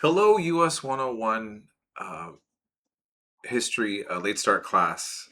Hello, US 101 History Late Start class.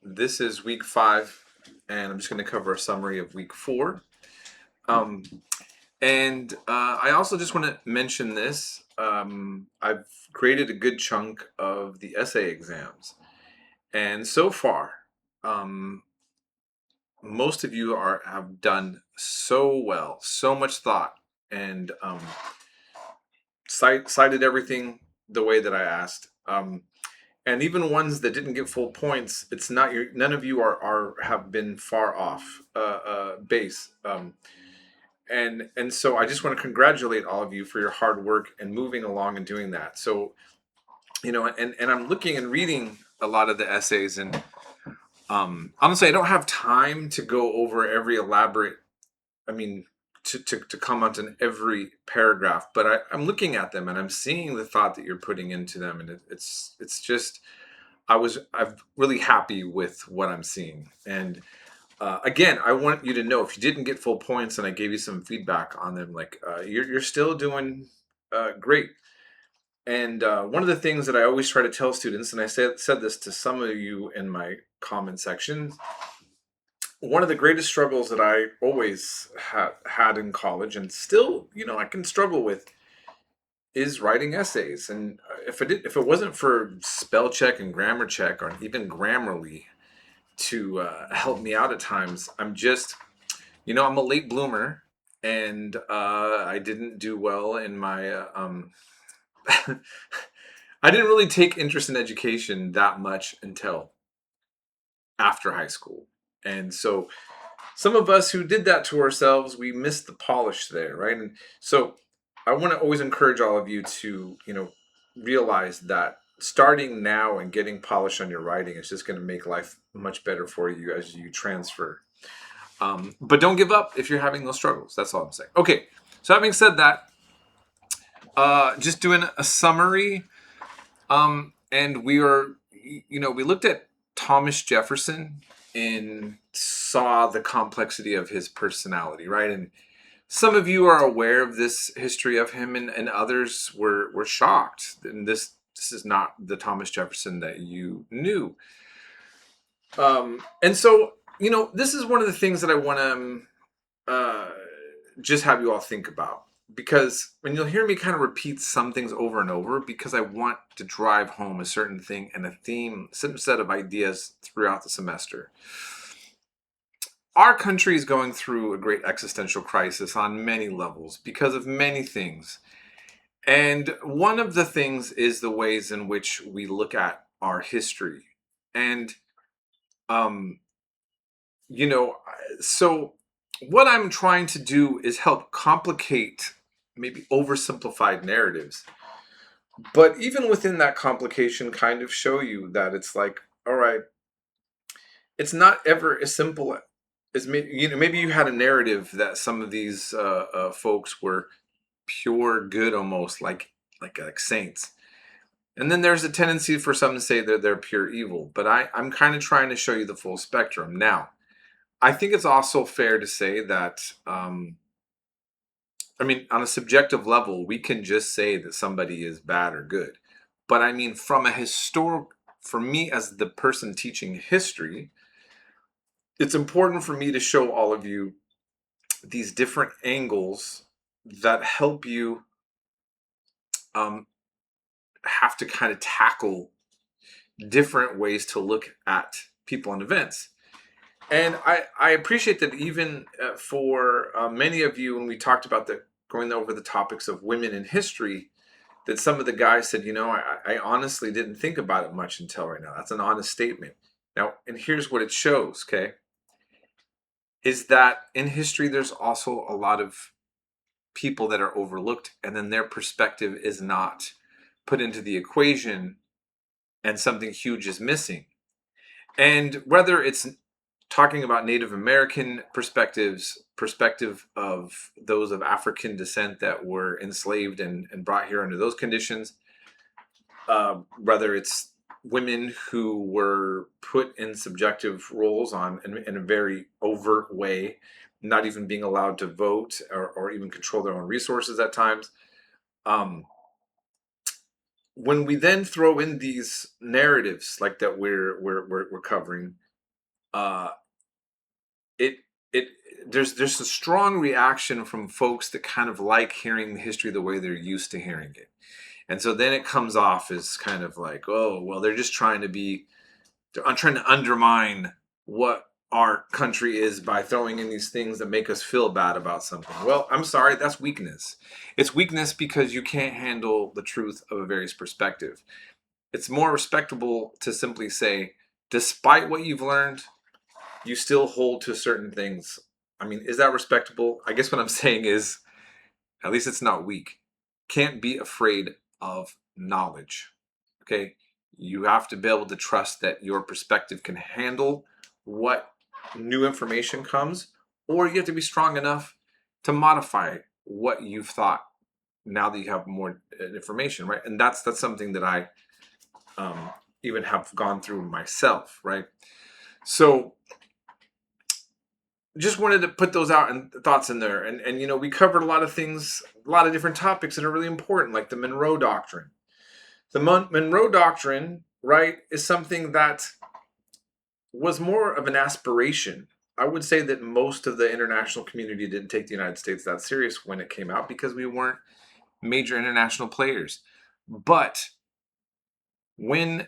This is week 5, and I'm just going to cover a summary of week 4. Um, and I also just want to mention this. I've graded a good chunk of the essay exams, and so far, um, most of you have done so well, so much thought, and cited everything the way that I asked. And even ones that didn't get full points, it's not your. None of you are have been far off base. And so I just want to congratulate all of you for your hard work and moving along and doing that. So and I'm looking and reading a lot of the essays, and honestly, I don't have time to go over every elaborate. I mean, to comment on every paragraph, but I'm looking at them and I'm seeing the thought that you're putting into them, and it's just I'm really happy with what I'm seeing. And again, I want you to know, if you didn't get full points and I gave you some feedback on them, like you're still doing great. And one of the things that I always try to tell students, and I said this to some of you in my comment section, one of the greatest struggles that I always had in college, and still, I can struggle with, is writing essays. And if it wasn't for spell check and grammar check, or even Grammarly to help me out at times, I'm a late bloomer, and I didn't do well in my. I didn't really take interest in education that much until after high school, and so some of us who did that to ourselves, we missed the polish there, right? And so I want to always encourage all of you to, realize that starting now and getting polish on your writing is just going to make life much better for you as you transfer. But don't give up if you're having those struggles. That's all I'm saying. Okay, so having said that, just doing a summary. And we looked at Thomas Jefferson and saw the complexity of his personality, right? And some of you are aware of this history of him, and others were shocked. And this is not the Thomas Jefferson that you knew. And so, this is one of the things that I want to just have you all think about. Because when you'll hear me kind of repeat some things over and over, because I want to drive home a certain thing and a theme, a certain set of ideas throughout the semester. Our country is going through a great existential crisis on many levels because of many things. And one of the things is the ways in which we look at our history. And, um, you know, so what I'm trying to do is help complicate maybe oversimplified narratives. But even within that complication, kind of show you that it's like, all right, it's not ever as simple as maybe you had a narrative that some of these folks were pure good, almost like saints, and then there's a tendency for some to say that they're pure evil. But I'm kind of trying to show you the full spectrum. Now, I think it's also fair to say that on a subjective level, we can just say that somebody is bad or good. But I mean, for me as the person teaching history, it's important for me to show all of you these different angles that help you um, have to kind of tackle different ways to look at people and events. And I appreciate that even for many of you, when we talked about going over the topics of women in history, that some of the guys said, I honestly didn't think about it much until right now. That's an honest statement. Now, and here's what it shows, okay, is that in history, there's also a lot of people that are overlooked, and then their perspective is not put into the equation, and something huge is missing. And whether it's talking about Native American perspective of those of African descent that were enslaved and brought here under those conditions, whether it's women who were put in subjective roles in a very overt way, not even being allowed to vote or even control their own resources at times. when we then throw in these narratives like that we're covering, uh, it it there's a strong reaction from folks that kind of like hearing the history the way they're used to hearing it. And so then it comes off as kind of like, oh, well, they're just trying to be, I'm trying to undermine what our country is by throwing in these things that make us feel bad about something. Well, I'm sorry, that's weakness. It's weakness because you can't handle the truth of a various perspective. It's more respectable to simply say, despite what you've learned, you still hold to certain things. I mean, is that respectable? I guess what I'm saying is, at least it's not weak. Can't be afraid of knowledge. Okay? You have to be able to trust that your perspective can handle what new information comes, or you have to be strong enough to modify what you've thought now that you have more information, right? And that's something that I even have gone through myself, right? So just wanted to put those out and thoughts in there. And you know, we covered a lot of things, a lot of different topics that are really important, like the Monroe Doctrine. The Monroe Doctrine, right, is something that was more of an aspiration. I would say that most of the international community didn't take the United States that serious when it came out because we weren't major international players. But when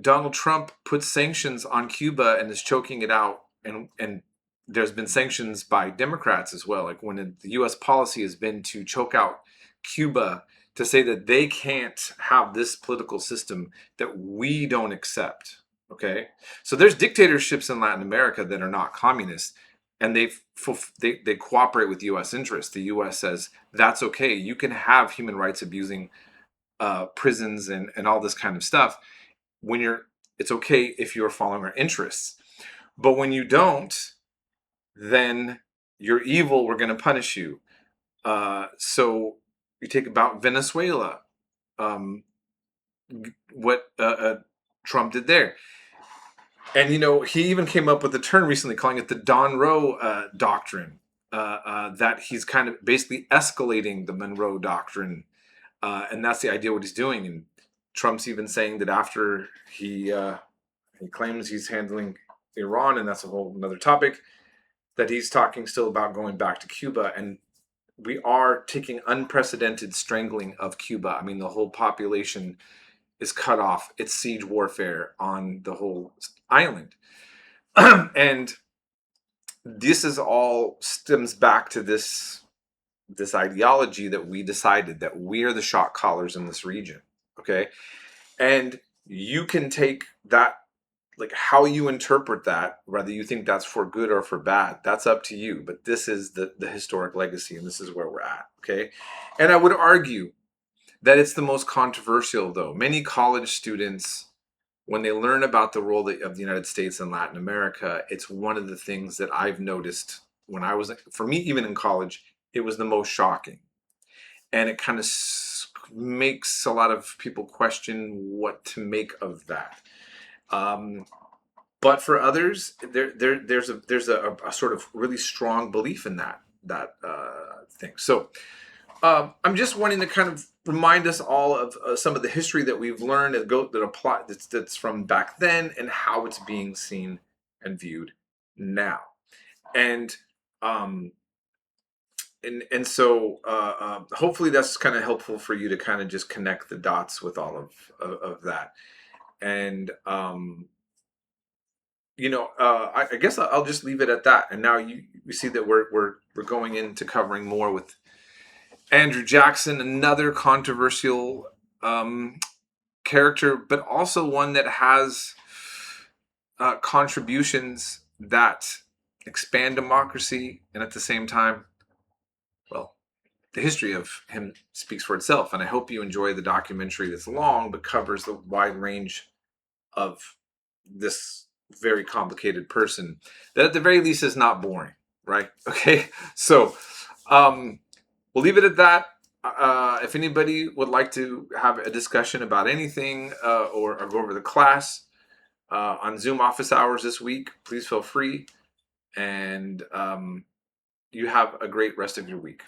Donald Trump puts sanctions on Cuba and is choking it out, and there's been sanctions by Democrats as well, like when the U.S. policy has been to choke out Cuba, to say that they can't have this political system that we don't accept. Okay, so there's dictatorships in Latin America that are not communist, and they cooperate with U.S. interests. The U.S. says that's okay. You can have human rights abusing prisons and all this kind of stuff when it's okay if you're following our interests. But when you don't, then you're evil. We're going to punish you. So you take about Venezuela, um, what Trump did there. And, you know, he even came up with a term recently calling it the Monroe Doctrine, that he's kind of basically escalating the Monroe Doctrine. And that's the idea what he's doing. And Trump's even saying that after he claims he's handling Iran, and that's a whole another topic, that he's talking still about going back to Cuba. And we are taking unprecedented strangling of Cuba. I mean, the whole population is cut off. It's siege warfare on the whole island. And this is all stems back to this ideology that we decided that we're the shot callers in this region. Okay. And you can take that, like how you interpret that, whether you think that's for good or for bad, that's up to you. But this is the historic legacy, and this is where we're at. Okay. And I would argue that it's the most controversial, though. Many college students, when they learn about the role of the United States in Latin America, it's one of the things that I've noticed when I was, for me, even in college, it was the most shocking. And it kind of makes a lot of people question what to make of that. But for others, there's a sort of really strong belief in that thing. So I'm just wanting to kind of remind us all of some of the history that we've learned that's from back then, and how it's being seen and viewed now. And um, so hopefully that's kind of helpful for you to kind of just connect the dots with all of that. And you know, I guess I'll just leave it at that. And now you see that we're going into covering more with Andrew Jackson, another controversial character, but also one that has contributions that expand democracy, and at the same time, well, the history of him speaks for itself. And I hope you enjoy the documentary that's long but covers the wide range of this very complicated person that at the very least is not boring, right? Okay, so we'll leave it at that. If anybody would like to have a discussion about anything or go over the class on Zoom office hours this week, please feel free. And you have a great rest of your week.